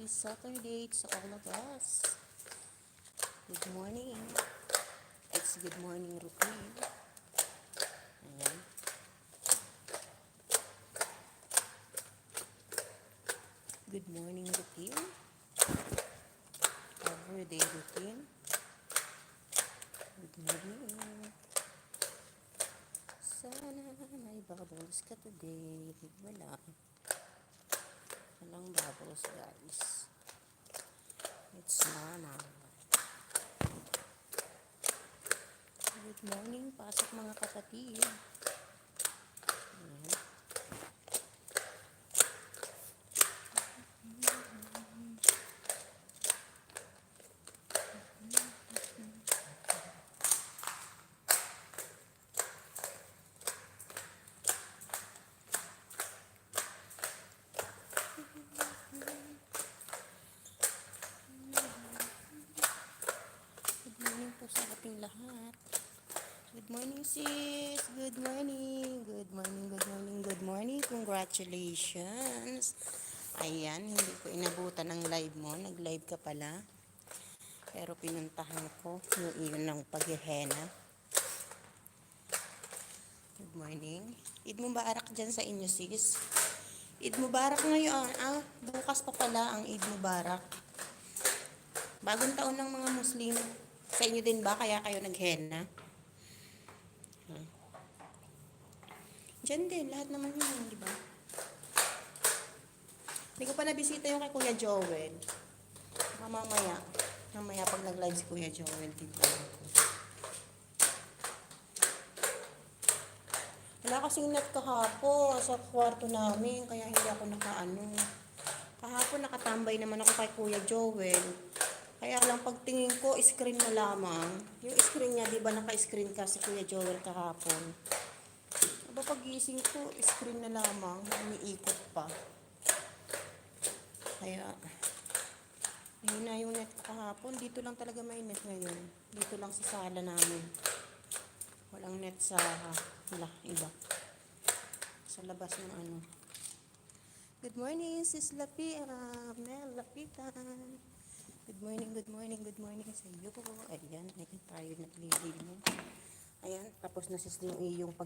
Saturday to all of us. Good morning. It's good morning routine. Ayan. Good morning routine. Everyday routine. Good morning. Sana may bubbles ka today. Wala. Walang bubbles, guys. It's Nana. Good morning, pasok mga kapatid. Ayan. Good morning po sa ating lahat. Good morning, sis. Good morning. Good morning, good morning, good morning. Congratulations. Ayan, hindi ko inabutan ang live mo. Nag-live ka pala. Pero pinuntahan ko yung iyon ng paghihena. Good morning. Eid Mubarak dyan sa inyo, sis. Eid Mubarak ngayon. Bukas pa pala ang Eid Mubarak. Bagong taon ng mga Muslim. Sa inyo din ba? Kaya kayo naghenna? Diyan din, lahat naman yun, di ba? Hindi ko pa nabisita yung kay Kuya Joel. Mamaya. Mamaya pag nag-live si Kuya Joel, dito ako. Wala kasing net kahapon sa kwarto namin, kaya hindi ako nakaano. Kahapon nakatambay naman ako kay Kuya Joel. Kaya lang pagtingin ko, screen na lamang. Yung screen niya, di ba naka-screen ka si Kuya Joel kahapon? Aba pag-gising ko, screen na lamang, umiikot pa. Kaya, yun na yung net kahapon. Dito lang talaga may net ngayon. Dito lang sa sala namin. Walang net sa iba. Sa labas ng ano. Good morning, Sis Lapira. Mel Lapitan. Good morning, good morning, good morning sa iyo. Ayan, tayo nagliligo. Ayan, tapos na sis yung iyong